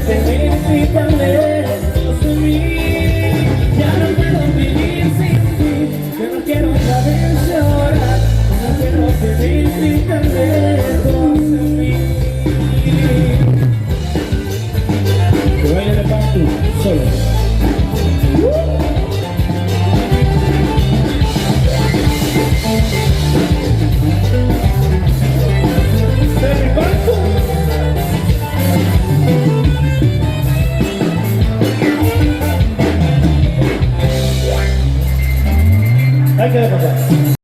pedir sin tan lejos de mí. Ya no puedo vivir sin ti. Yo no quiero otra vez llorar. No quiero pedir sin tan lejos de mí. Que baile de pato solo. Hay que pasar.